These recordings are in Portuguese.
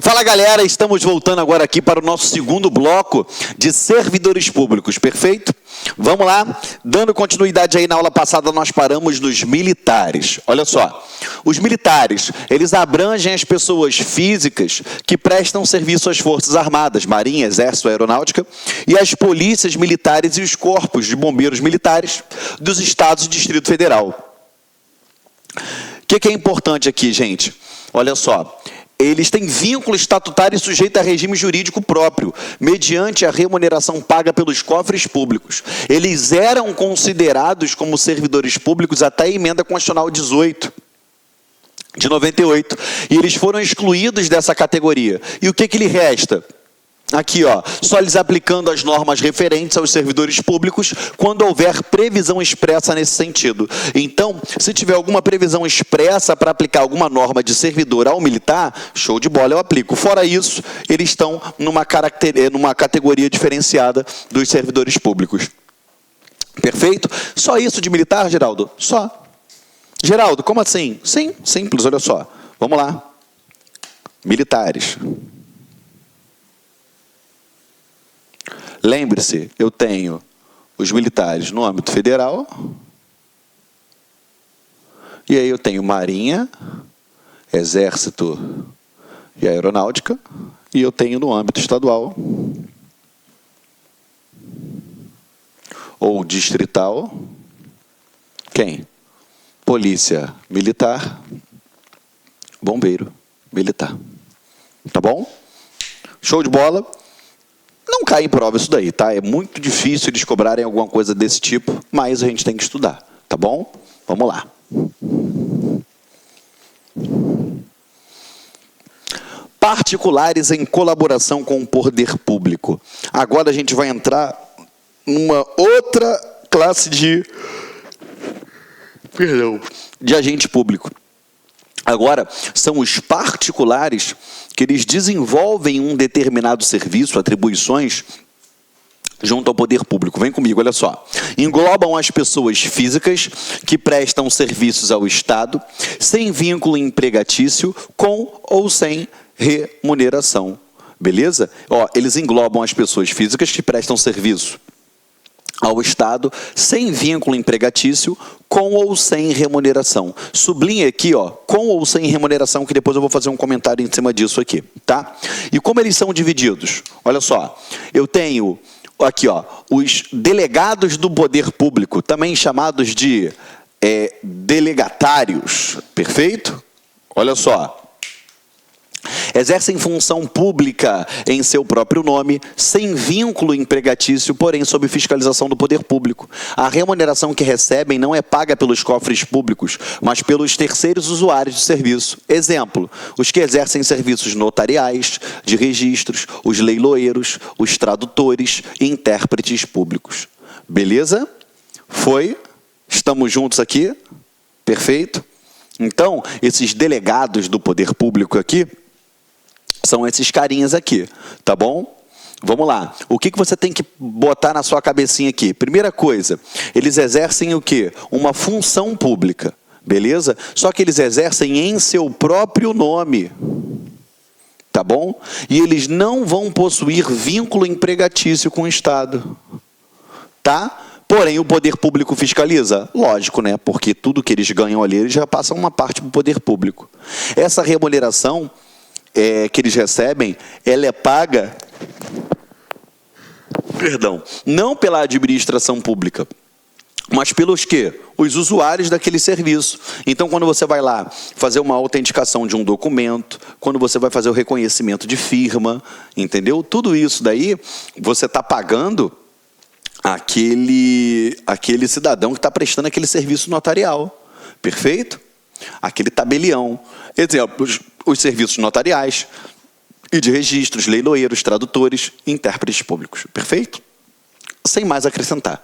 Fala galera, estamos voltando agora aqui para o nosso segundo bloco de servidores públicos, perfeito? Vamos lá, dando continuidade aí na aula passada nós paramos nos militares. Olha só, os militares, eles abrangem as pessoas físicas que prestam serviço às Forças Armadas, Marinha, Exército, Aeronáutica, e as polícias militares e os corpos de bombeiros militares dos estados e Distrito Federal. O que é importante aqui, gente? Olha só. Eles têm vínculo estatutário e sujeito a regime jurídico próprio, mediante a remuneração paga pelos cofres públicos. Eles eram considerados como servidores públicos até a emenda constitucional 18, de 98, e eles foram excluídos dessa categoria. E o que lhe resta? Aqui, ó, só lhes aplicando as normas referentes aos servidores públicos quando houver previsão expressa nesse sentido. Então, se tiver alguma previsão expressa para aplicar alguma norma de servidor ao militar, show de bola, eu aplico. Fora isso, eles estão numa categoria diferenciada dos servidores públicos. Perfeito? Só isso de militar, Geraldo? Só. Geraldo, como assim? Sim, simples, olha só. Vamos lá. Militares. Lembre-se, eu tenho os militares no âmbito federal, e aí eu tenho Marinha, Exército e Aeronáutica, e eu tenho no âmbito estadual, ou distrital, quem? Polícia Militar, Bombeiro Militar. Tá bom? Show de bola? Não cai em prova isso daí, tá? É muito difícil eles cobrarem alguma coisa desse tipo, mas a gente tem que estudar, tá bom? Vamos lá. Particulares em colaboração com o poder público. Agora a gente vai entrar numa outra classe de agente público. Agora, são os particulares que eles desenvolvem um determinado serviço, atribuições, junto ao poder público. Vem comigo, olha só. Englobam as pessoas físicas que prestam serviços ao Estado, sem vínculo empregatício, com ou sem remuneração. Beleza? Ó, eles englobam as pessoas físicas que prestam serviço ao Estado, sem vínculo empregatício, com ou sem remuneração. Sublinha aqui, ó, com ou sem remuneração, que depois eu vou fazer um comentário em cima disso aqui, tá? E como eles são divididos? Olha só, eu tenho aqui, ó, os delegados do poder público, também chamados de delegatários, perfeito? Olha só. Exercem função pública em seu próprio nome, sem vínculo empregatício, porém sob fiscalização do poder público. A remuneração que recebem não é paga pelos cofres públicos, mas pelos terceiros usuários de serviço. Exemplo, os que exercem serviços notariais, de registros, os leiloeiros, os tradutores e intérpretes públicos. Beleza? Foi? Estamos juntos aqui? Perfeito? Então, esses delegados do poder público aqui, são esses carinhas aqui, tá bom? Vamos lá. O que você tem que botar na sua cabecinha aqui? Primeira coisa, eles exercem o quê? Uma função pública, beleza? Só que eles exercem em seu próprio nome, tá bom? E eles não vão possuir vínculo empregatício com o Estado, tá? Porém, o poder público fiscaliza? Lógico, né? Porque tudo que eles ganham ali, eles já passam uma parte para o poder público. Essa remuneração que eles recebem, ela é paga, não pela administração pública, mas pelos quê? Os usuários daquele serviço. Então, quando você vai lá fazer uma autenticação de um documento, quando você vai fazer o reconhecimento de firma, entendeu? Tudo isso daí, você está pagando aquele cidadão que está prestando aquele serviço notarial. Perfeito? Aquele tabelião. Exemplo, os serviços notariais e de registros, leiloeiros, tradutores e intérpretes públicos. Perfeito? Sem mais acrescentar.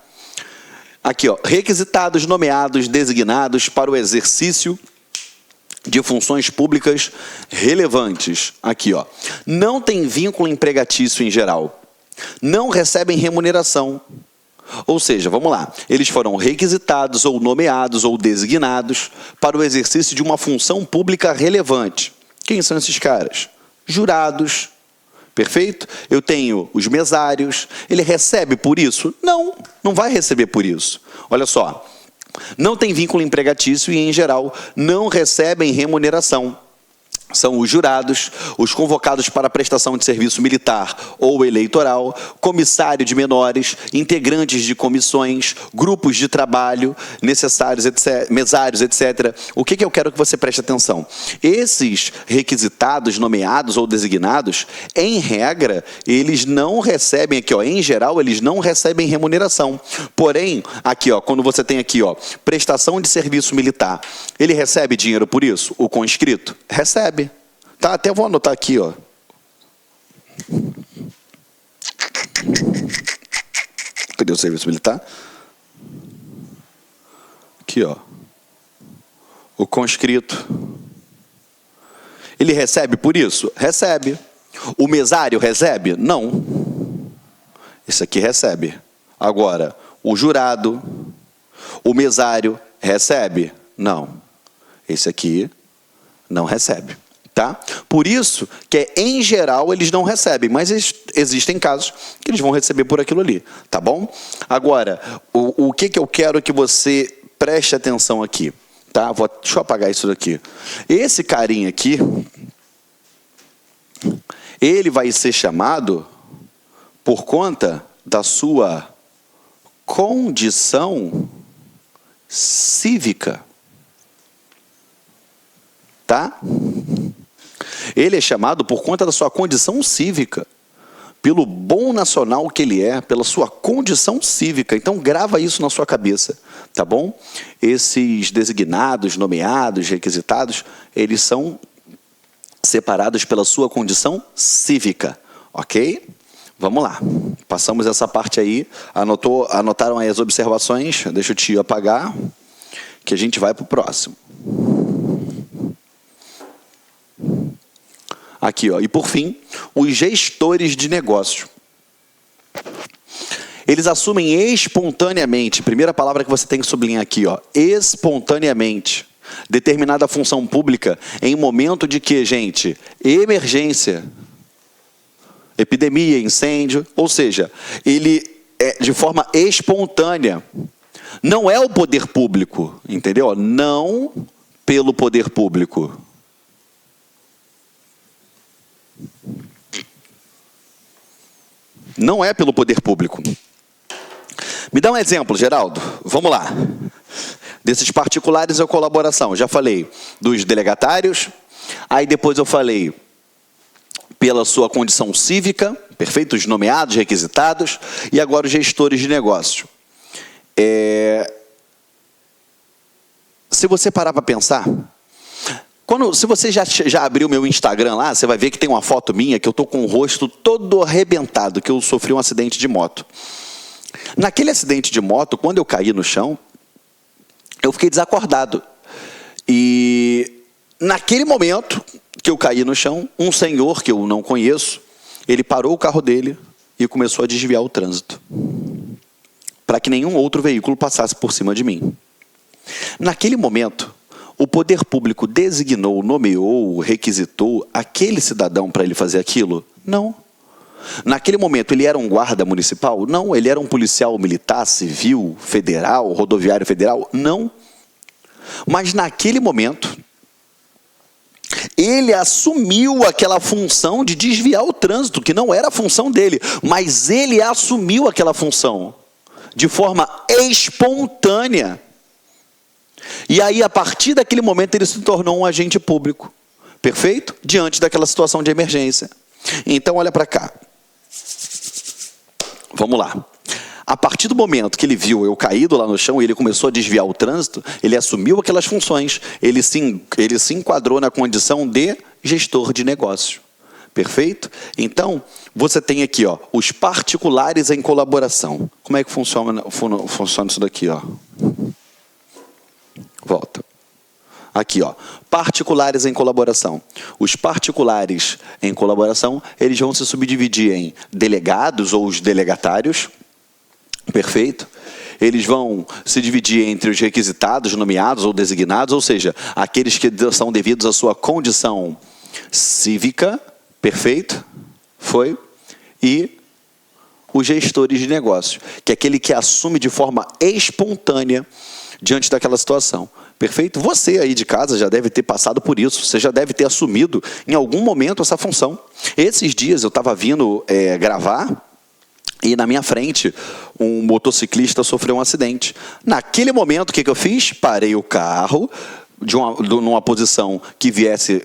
Aqui, ó, requisitados, nomeados, designados para o exercício de funções públicas relevantes. Aqui, ó. Não tem vínculo empregatício em geral. Não recebem remuneração. Ou seja, vamos lá, eles foram requisitados ou nomeados ou designados para o exercício de uma função pública relevante. Quem são esses caras? jurados, perfeito? Eu tenho os mesários. Ele recebe por isso? Não, não vai receber por isso. Olha só, não tem vínculo empregatício e, em geral, não recebem remuneração. São os jurados, os convocados para prestação de serviço militar ou eleitoral, comissário de menores, integrantes de comissões, grupos de trabalho necessários, etc., mesários, etc. O que eu quero que você preste atenção? Esses requisitados, nomeados ou designados, em regra, eles não recebem aqui, ó, em geral, eles não recebem remuneração. Porém, aqui, ó, quando você tem aqui, ó, prestação de serviço militar, ele recebe dinheiro por isso? O conscrito? Recebe. Tá, até vou anotar aqui, ó. Cadê o serviço militar? Aqui, ó. O conscrito. Ele recebe por isso? Recebe. O mesário recebe? Não. Esse aqui recebe. Agora, o jurado, o mesário recebe? Não. Esse aqui não recebe. Tá? Por isso que, em geral, eles não recebem, mas existem casos que eles vão receber por aquilo ali, tá bom? Agora, o que eu quero que você preste atenção aqui, tá? Deixa eu apagar isso daqui. Esse carinha aqui, ele vai ser chamado por conta da sua condição cívica, tá? Ele é chamado por conta da sua condição cívica, pelo bom nacional que ele é, pela sua condição cívica. Então, grava isso na sua cabeça, tá bom? Esses designados, nomeados, requisitados, eles são separados pela sua condição cívica, ok? Vamos lá. Passamos essa parte aí. Anotaram aí as observações? Deixa o tio apagar, que a gente vai para o próximo. Aqui, ó. E por fim, os gestores de negócio. Eles assumem espontaneamente, primeira palavra que você tem que sublinhar aqui, ó, espontaneamente, determinada função pública em momento de que, gente, emergência, epidemia, incêndio, ou seja, ele é de forma espontânea. Não é o poder público, entendeu? Não pelo poder público. Não é pelo poder público. Me dá um exemplo, Geraldo. Vamos lá. Desses particulares ou colaboração. Já falei dos delegatários. Aí depois eu falei pela sua condição cívica. Perfeito? Os nomeados, requisitados. E agora os gestores de negócio. Se você parar para pensar... Se você já abriu meu Instagram lá, você vai ver que tem uma foto minha que eu estou com o rosto todo arrebentado, que eu sofri um acidente de moto. Naquele acidente de moto, quando eu caí no chão, eu fiquei desacordado. E naquele momento que eu caí no chão, um senhor que eu não conheço, ele parou o carro dele e começou a desviar o trânsito, para que nenhum outro veículo passasse por cima de mim. Naquele momento, o poder público designou, nomeou, requisitou aquele cidadão para ele fazer aquilo? Não. Naquele momento, ele era um guarda municipal? Não. Ele era um policial militar, civil, federal, rodoviário federal? Não. Mas naquele momento, ele assumiu aquela função de desviar o trânsito, que não era a função dele, mas ele assumiu aquela função de forma espontânea. E aí, a partir daquele momento, ele se tornou um agente público. Perfeito? Diante daquela situação de emergência. Então, olha para cá. Vamos lá. A partir do momento que ele viu eu caído lá no chão e ele começou a desviar o trânsito, ele assumiu aquelas funções. Ele se enquadrou na condição de gestor de negócio. Perfeito? Então, você tem aqui, ó, os particulares em colaboração. Como é que funciona isso daqui, ó? Volta. Aqui, ó, particulares em colaboração. Os particulares em colaboração, eles vão se subdividir em delegados ou os delegatários. Perfeito? Eles vão se dividir entre os requisitados, nomeados ou designados, ou seja, aqueles que são devidos à sua condição cívica. perfeito? Foi. E os gestores de negócios, que é aquele que assume de forma espontânea diante daquela situação. Perfeito? Você aí de casa já deve ter passado por isso, você já deve ter assumido em algum momento essa função. Esses dias eu estava vindo gravar e na minha frente um motociclista sofreu um acidente. Naquele momento, o que eu fiz? Parei o carro numa posição que viesse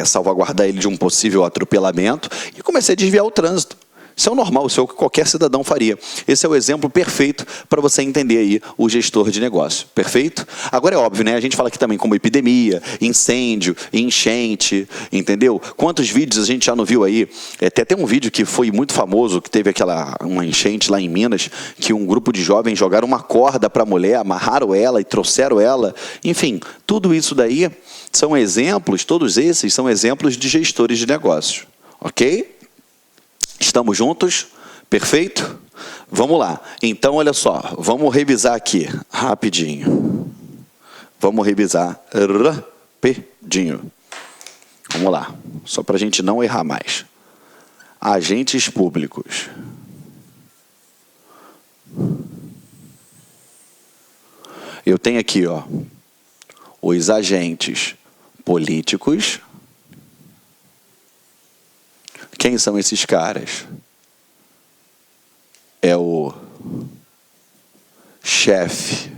salvaguardar ele de um possível atropelamento e comecei a desviar o trânsito. Isso é o normal, isso é o que qualquer cidadão faria. Esse é o exemplo perfeito para você entender aí o gestor de negócio. Perfeito? Agora é óbvio, né? A gente fala aqui também como epidemia, incêndio, enchente, entendeu? Quantos vídeos a gente já não viu aí? Tem um vídeo que foi muito famoso, que teve uma enchente lá em Minas, que um grupo de jovens jogaram uma corda para a mulher, amarraram ela e trouxeram ela. Enfim, tudo isso daí são exemplos, todos esses são exemplos de gestores de negócios. Ok? Estamos juntos? Perfeito? Vamos lá. Então, olha só. Vamos revisar aqui, rapidinho. Vamos revisar rapidinho. Vamos lá. Só para a gente não errar mais. Agentes públicos. Eu tenho aqui, ó, os agentes políticos. Quem são esses caras? É o chefe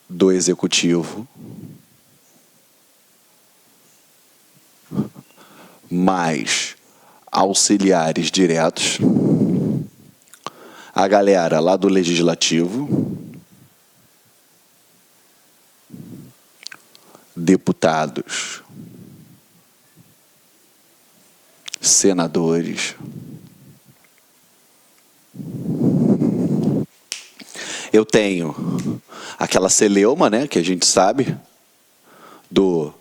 do executivo, mais auxiliares diretos, a galera lá do legislativo, deputados, senadores. Eu tenho aquela celeuma, né, que a gente sabe, do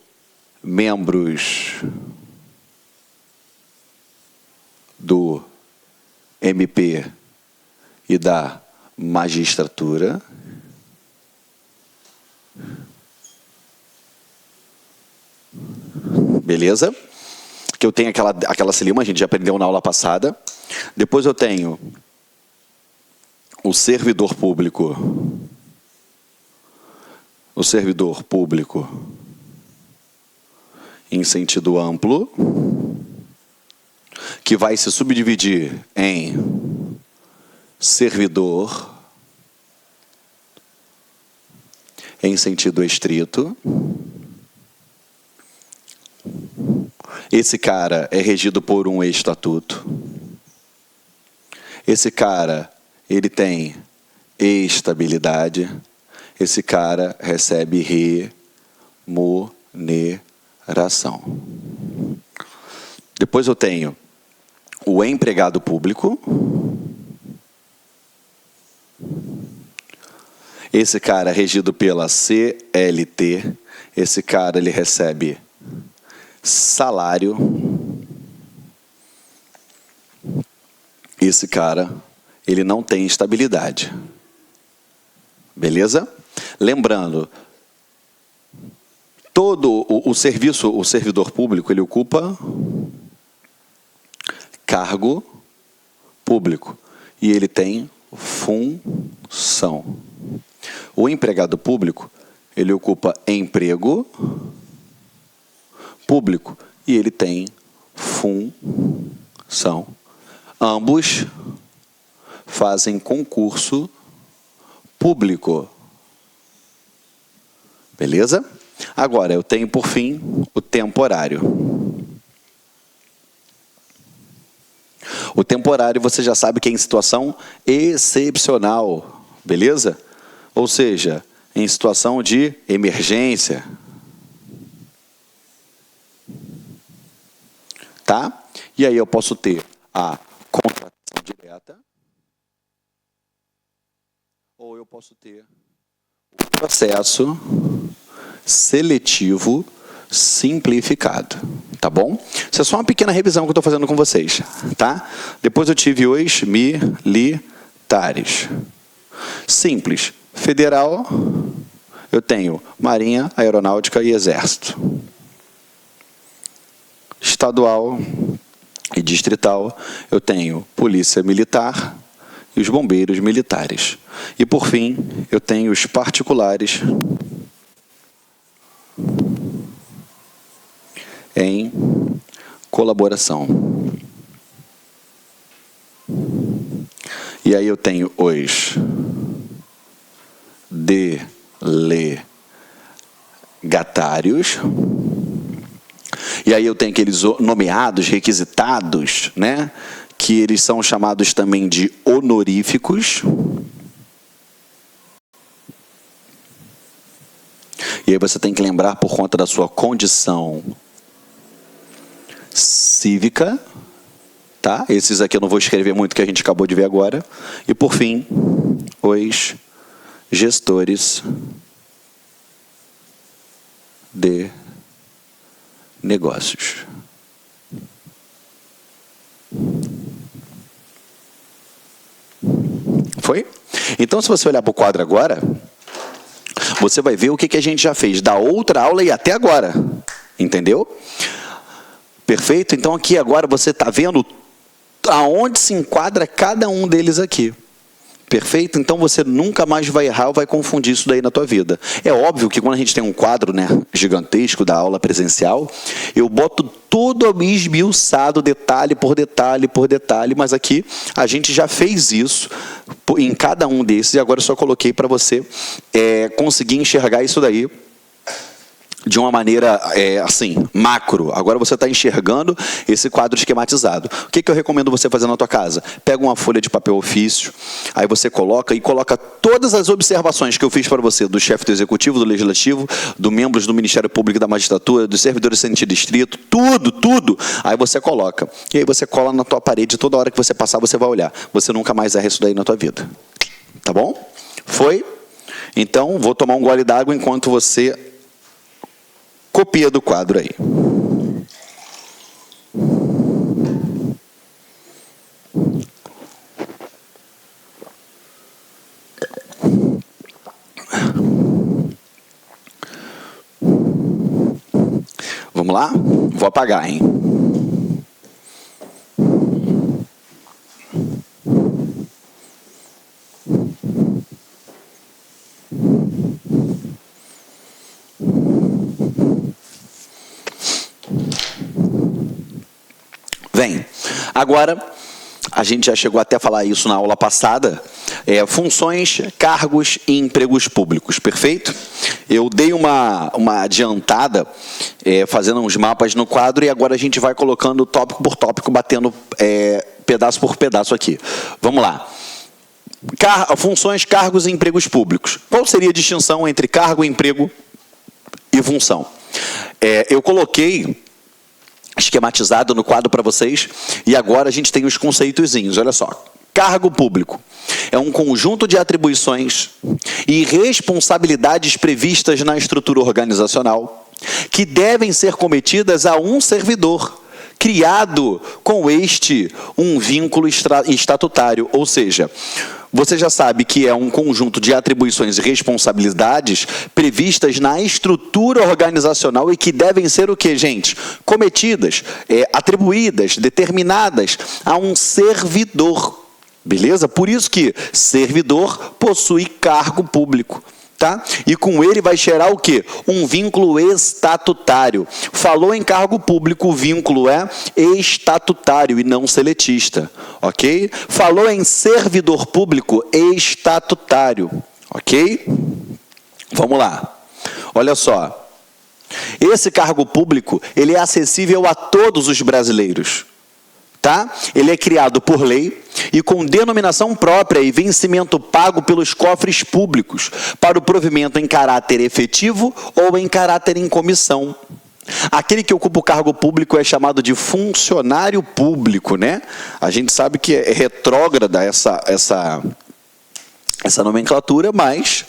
membros do MP e da magistratura. Beleza? Que eu tenho aquela celeuma, a gente já aprendeu na aula passada. Depois eu tenho o servidor público. O servidor público em sentido amplo, que vai se subdividir em servidor em sentido estrito. Esse cara é regido por um estatuto. Esse cara, ele tem estabilidade. Esse cara recebe remuneração. Depois eu tenho o empregado público. Esse cara é regido pela CLT. Esse cara, ele recebe salário. Esse cara, ele não tem estabilidade. Beleza? Lembrando, todo o servidor público, ele ocupa cargo público e ele tem função. O empregado público, ele ocupa emprego público e ele tem função. Ambos fazem concurso público. Beleza? Agora, eu tenho, por fim, o temporário. O temporário, você já sabe que é em situação excepcional. Beleza? Ou seja, em situação de emergência. Tá? E aí eu posso ter a contratação direta, ou eu posso ter o processo seletivo simplificado. Tá bom? Isso é só uma pequena revisão que eu estou fazendo com vocês. Tá? Depois eu tive os militares. Simples. Federal, eu tenho Marinha, Aeronáutica e Exército. estadual e distrital, eu tenho polícia militar e os bombeiros militares. E, por fim, eu tenho os particulares em colaboração. E aí eu tenho os delegatários. E aí eu tenho aqueles nomeados, requisitados, né? Que eles são chamados também de honoríficos. E aí você tem que lembrar, por conta da sua condição cívica, tá? Esses aqui eu não vou escrever muito, que a gente acabou de ver agora. E, por fim, os gestores de negócios. Foi? Então, se você olhar para o quadro agora, você vai ver o que a gente já fez da outra aula e até agora. Entendeu? Perfeito? Então, aqui agora você está vendo aonde se enquadra cada um deles aqui. Perfeito? Então, você nunca mais vai errar ou vai confundir isso daí na tua vida. É óbvio que quando a gente tem um quadro, né, gigantesco da aula presencial, eu boto tudo esmiuçado, detalhe por detalhe por detalhe, mas aqui a gente já fez isso em cada um desses e agora eu só coloquei para você conseguir enxergar isso daí de uma maneira, assim, macro. Agora você está enxergando esse quadro esquematizado. O que eu recomendo você fazer na tua casa? Pega uma folha de papel ofício, aí você coloca todas as observações que eu fiz para você, do chefe do executivo, do legislativo, dos membros do Ministério Público e da Magistratura, dos servidores do distrito, tudo. Aí você coloca. E aí você cola na tua parede, toda hora que você passar, você vai olhar. Você nunca mais erra isso daí na tua vida. Tá bom? Foi? Então, vou tomar um gole d'água enquanto você copia do quadro aí. Vamos lá? Vou apagar, hein? Bem, agora, a gente já chegou até a falar isso na aula passada, funções, cargos e empregos públicos, perfeito? Eu dei uma adiantada, fazendo uns mapas no quadro, e agora a gente vai colocando tópico por tópico, batendo pedaço por pedaço aqui. Vamos lá. Funções, cargos e empregos públicos. Qual seria a distinção entre cargo, emprego e função? Eu coloquei esquematizado no quadro para vocês, e agora a gente tem os conceitozinhos, olha só. Cargo público é um conjunto de atribuições e responsabilidades previstas na estrutura organizacional que devem ser cometidas a um servidor, criado com um vínculo estatutário, ou seja, você já sabe que é um conjunto de atribuições e responsabilidades previstas na estrutura organizacional e que devem ser o quê, gente? Cometidas, atribuídas, determinadas a um servidor. Beleza? Por isso que servidor possui cargo público. Tá? E com ele vai gerar o quê? Um vínculo estatutário. Falou em cargo público, o vínculo é estatutário e não seletista. Ok? Falou em servidor público, estatutário. Ok? Vamos lá. Olha só. Esse cargo público, ele é acessível a todos os brasileiros. Tá? Ele é criado por lei e com denominação própria e vencimento pago pelos cofres públicos para o provimento em caráter efetivo ou em caráter em comissão. Aquele que ocupa o cargo público é chamado de funcionário público, né? A gente sabe que é retrógrada essa nomenclatura, mas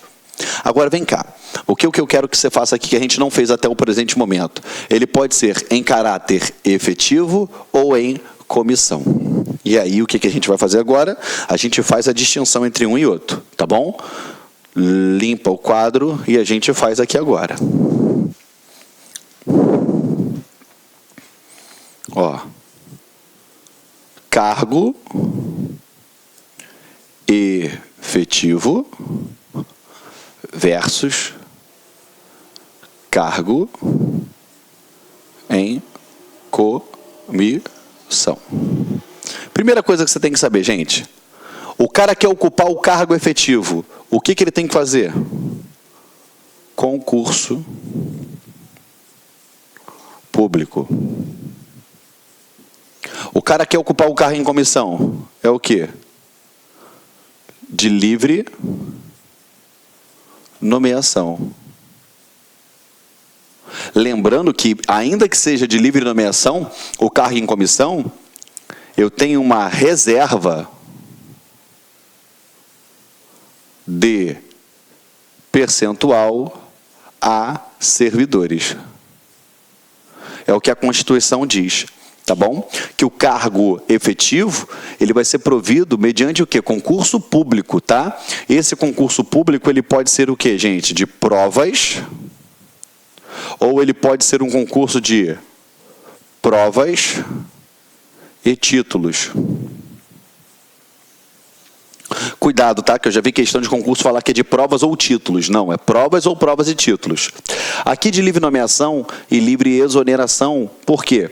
agora vem cá. O que eu quero que você faça aqui que a gente não fez até o presente momento? Ele pode ser em caráter efetivo ou em comissão. E aí, o que a gente vai fazer agora? A gente faz a distinção entre um e outro, tá bom? Limpa o quadro e a gente faz aqui agora. Ó, cargo efetivo versus cargo em comissão. Primeira coisa que você tem que saber, gente. O cara quer ocupar o cargo efetivo. O que ele tem que fazer? Concurso público. O cara quer ocupar o cargo em comissão. É o quê? De livre nomeação. Lembrando que, ainda que seja de livre nomeação, o cargo em comissão, eu tenho uma reserva de percentual a servidores. É o que a Constituição diz, tá bom? Que o cargo efetivo, ele vai ser provido mediante o quê? Concurso público, tá? Esse concurso público, ele pode ser o quê, gente? De provas, ou ele pode ser um concurso de provas e títulos. Cuidado, tá? Que eu já vi questão de concurso falar que é de provas ou títulos. Não, é provas ou provas e títulos. Aqui de livre nomeação e livre exoneração. Por quê?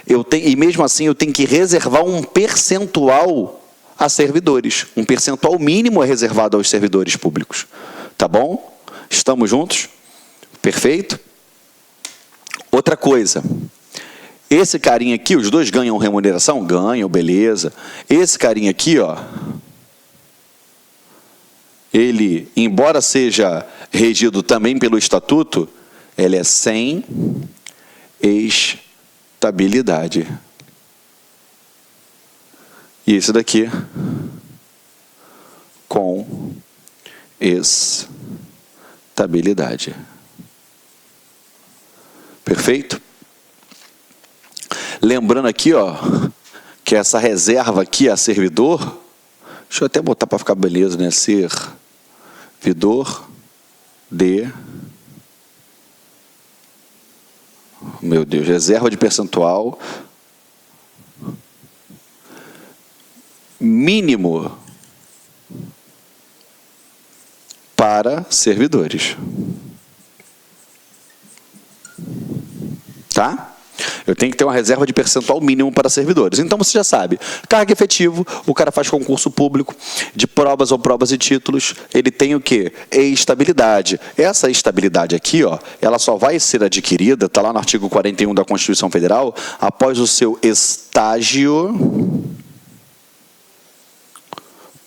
E mesmo assim eu tenho que reservar um percentual a servidores. Um percentual mínimo é reservado aos servidores públicos. Tá bom? Estamos juntos? Perfeito? Outra coisa. Esse carinha aqui, os dois ganham remuneração? Ganham, beleza. Esse carinha aqui, ó, ele, embora seja regido também pelo estatuto, ele é sem estabilidade. E esse daqui, com estabilidade. Perfeito? Lembrando aqui, ó, que essa reserva aqui a servidor, deixa eu até botar para ficar beleza, né? Servidor de, meu Deus, reserva de percentual mínimo para servidores. Tá? Eu tenho que ter uma reserva de percentual mínimo para servidores. Então, você já sabe, cargo efetivo, o cara faz concurso público, de provas ou provas e títulos, ele tem o quê? Estabilidade. Essa estabilidade aqui, ó, ela só vai ser adquirida, está lá no artigo 41 da Constituição Federal, após o seu estágio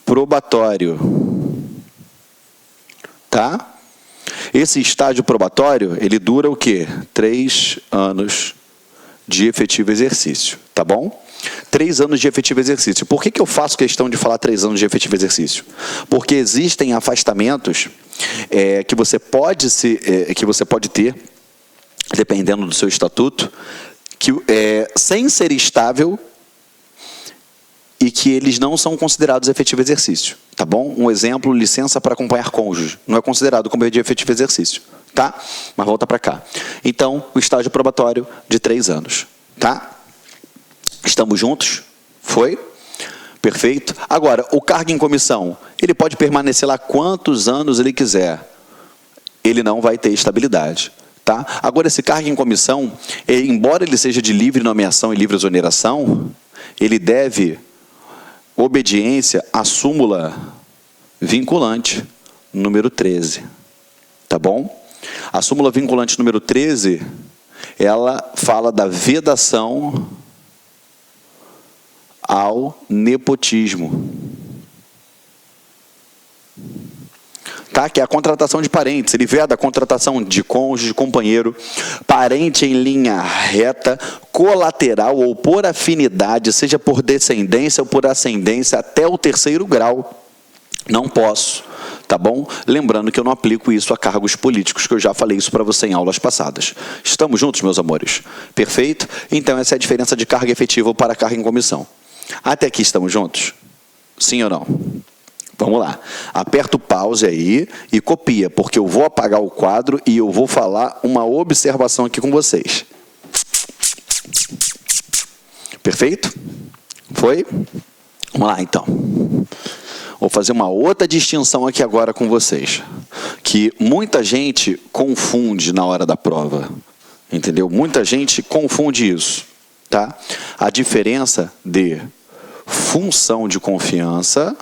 probatório. Tá? Esse estágio probatório, ele dura o quê? 3 anos de efetivo exercício, tá bom? 3 anos de efetivo exercício. Por que eu faço questão de falar 3 anos de efetivo exercício? Porque existem afastamentos que você pode ter, dependendo do seu estatuto, que, sem ser estável, e que eles não são considerados efetivo exercício, tá bom? Um exemplo, licença para acompanhar cônjuge, não é considerado como de efetivo exercício, tá? Mas volta para cá. Então, o estágio probatório de 3 anos, tá? Estamos juntos? Foi? Perfeito? Agora, o cargo em comissão, ele pode permanecer lá quantos anos ele quiser. Ele não vai ter estabilidade, tá? Agora, esse cargo em comissão, embora ele seja de livre nomeação e livre exoneração, ele deve obediência à súmula vinculante número 13, tá bom? A súmula vinculante número 13, ela fala da vedação ao nepotismo, tá? Que é a contratação de parentes. Ele veda a contratação de cônjuge, companheiro, parente em linha reta, colateral ou por afinidade, seja por descendência ou por ascendência, até o 3º grau. Não posso, tá bom? Lembrando que eu não aplico isso a cargos políticos, que eu já falei isso para você em aulas passadas. Estamos juntos, meus amores? Perfeito? Então, essa é a diferença de cargo efetivo para cargo em comissão. Até aqui estamos juntos? Sim ou não? Vamos lá. Aperta o pause aí e copia, porque eu vou apagar o quadro e eu vou falar uma observação aqui com vocês. Perfeito? Foi? Vamos lá, então. Vou fazer uma outra distinção aqui agora com vocês, que muita gente confunde na hora da prova, entendeu? Muita gente confunde isso, tá? A diferença de função de confiança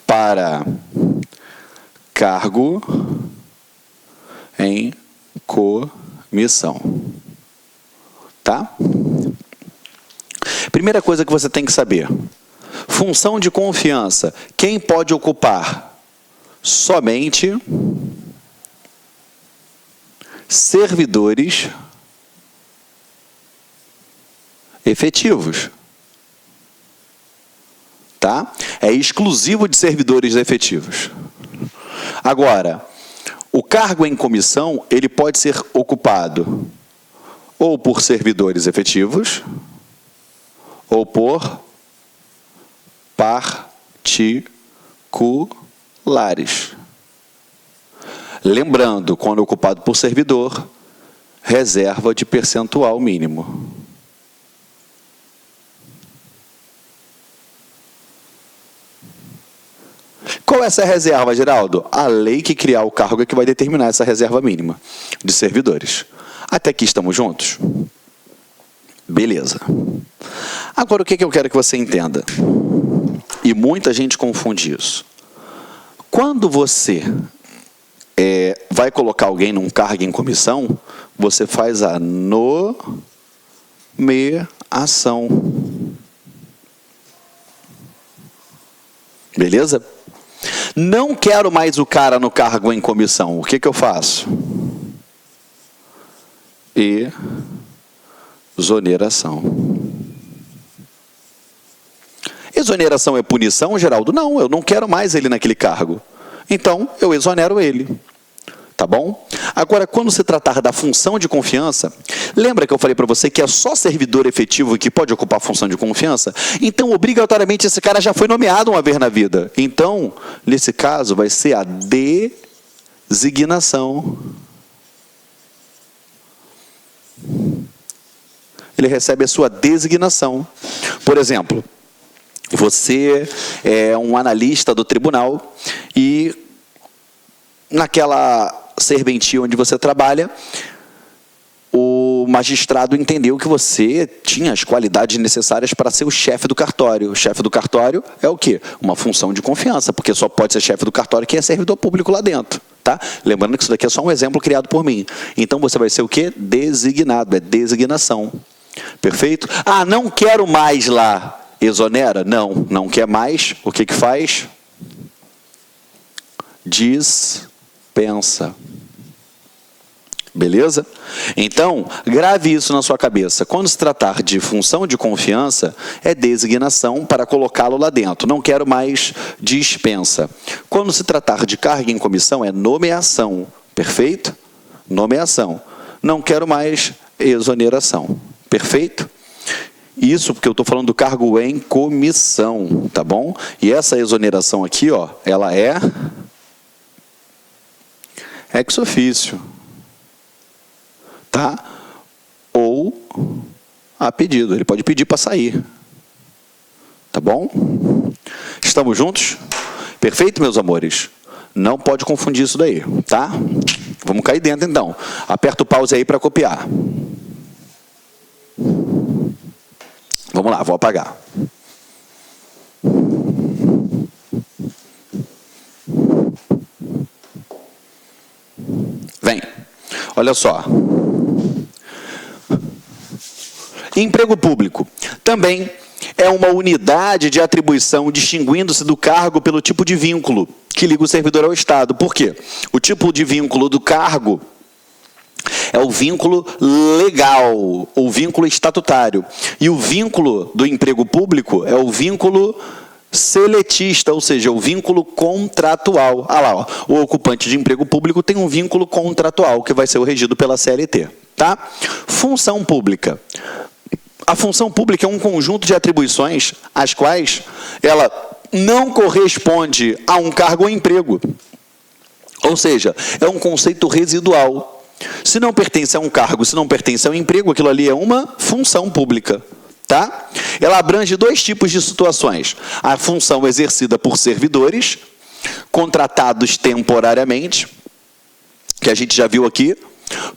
para cargo em comissão. Tá? Primeira coisa que você tem que saber. Função de confiança. Quem pode ocupar? Somente servidores efetivos. Tá? É exclusivo de servidores efetivos. Agora, o cargo em comissão, ele pode ser ocupado ou por servidores efetivos, ou por particulares. Lembrando, quando ocupado por servidor, reserva de percentual mínimo. Qual é essa reserva, Geraldo? A lei que criar o cargo é que vai determinar essa reserva mínima de servidores. Até aqui estamos juntos? Beleza. Agora, o que eu quero que você entenda? E muita gente confunde isso. Quando você vai colocar alguém num cargo em comissão, você faz a nomeação. Beleza? Não quero mais o cara no cargo em comissão. O que eu faço? Exoneração. Exoneração é punição, Geraldo? Não, eu não quero mais ele naquele cargo. Então, eu exonero ele. Tá bom? Agora, quando se tratar da função de confiança, lembra que eu falei para você que é só servidor efetivo que pode ocupar a função de confiança? Então, obrigatoriamente, esse cara já foi nomeado uma vez na vida. Então, nesse caso, vai ser a designação. Ele recebe a sua designação. Por exemplo, você é um analista do tribunal e naquela serventia onde você trabalha, o magistrado entendeu que você tinha as qualidades necessárias para ser o chefe do cartório. O chefe do cartório é o quê? Uma função de confiança, porque só pode ser chefe do cartório quem é servidor público lá dentro. Tá? Lembrando que isso daqui é só um exemplo criado por mim. Então você vai ser o quê? Designado, é designação. Perfeito? Ah, não quero mais lá. Exonera? Não, não quer mais. O que faz? Dispensa. Beleza? Então, grave isso na sua cabeça. Quando se tratar de função de confiança, é designação para colocá-lo lá dentro. Não quero mais, dispensa. Quando se tratar de cargo em comissão, é nomeação. Perfeito? Nomeação. Não quero mais, exoneração. Perfeito? Isso porque eu estou falando do cargo em comissão, tá bom? E essa exoneração aqui, ó, ela é ex officio. Tá? Ou a pedido. Ele pode pedir para sair. Tá bom? Estamos juntos? Perfeito, meus amores? Não pode confundir isso daí, tá? Vamos cair dentro, então. Aperta o pause aí para copiar. Vamos lá, vou apagar. Vem. Olha só. Emprego público. Também é uma unidade de atribuição distinguindo-se do cargo pelo tipo de vínculo que liga o servidor ao Estado. Por quê? O tipo de vínculo do cargo é o vínculo legal, o vínculo estatutário. E o vínculo do emprego público é o vínculo seletista, ou seja, o vínculo contratual. Ah lá, ó, o ocupante de emprego público tem um vínculo contratual que vai ser regido pela CLT. Tá? Função pública. A função pública é um conjunto de atribuições às quais ela não corresponde a um cargo ou emprego. Ou seja, é um conceito residual. Se não pertence a um cargo, se não pertence a um emprego, aquilo ali é uma função pública. Tá? Ela abrange dois tipos de situações. A função exercida por servidores, contratados temporariamente, que a gente já viu aqui,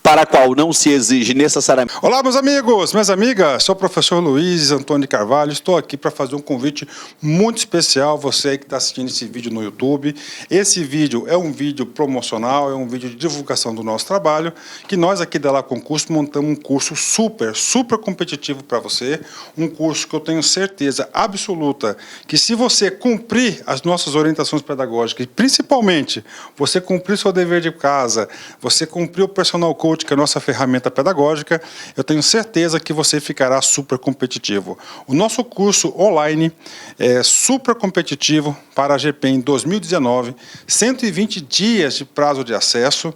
para a qual não se exige necessariamente... Olá, meus amigos, minhas amigas, sou o professor Luiz Antônio de Carvalho, estou aqui para fazer um convite muito especial, você aí que está assistindo esse vídeo no YouTube. Esse vídeo é um vídeo promocional, é um vídeo de divulgação do nosso trabalho, que nós aqui da La Concurso montamos um curso super competitivo para você, um curso que eu tenho certeza absoluta que se você cumprir as nossas orientações pedagógicas, e principalmente você cumprir seu dever de casa, você cumprir o personal Coach, que é a nossa ferramenta pedagógica, eu tenho certeza que você ficará super competitivo. O nosso curso online é super competitivo para a GPEM 2019, 120 dias de prazo de acesso.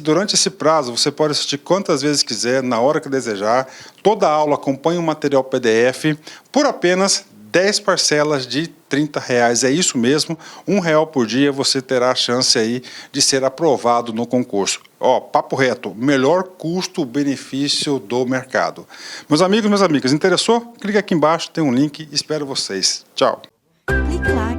Durante esse prazo, você pode assistir quantas vezes quiser, na hora que desejar. Toda aula acompanha um material PDF por apenas 10 parcelas de R$30, é isso mesmo, R$1 por dia você terá a chance aí de ser aprovado no concurso. Ó, papo reto, melhor custo-benefício do mercado. Meus amigos, minhas amigas, interessou? Clique aqui embaixo, tem um link, espero vocês. Tchau. Clique lá.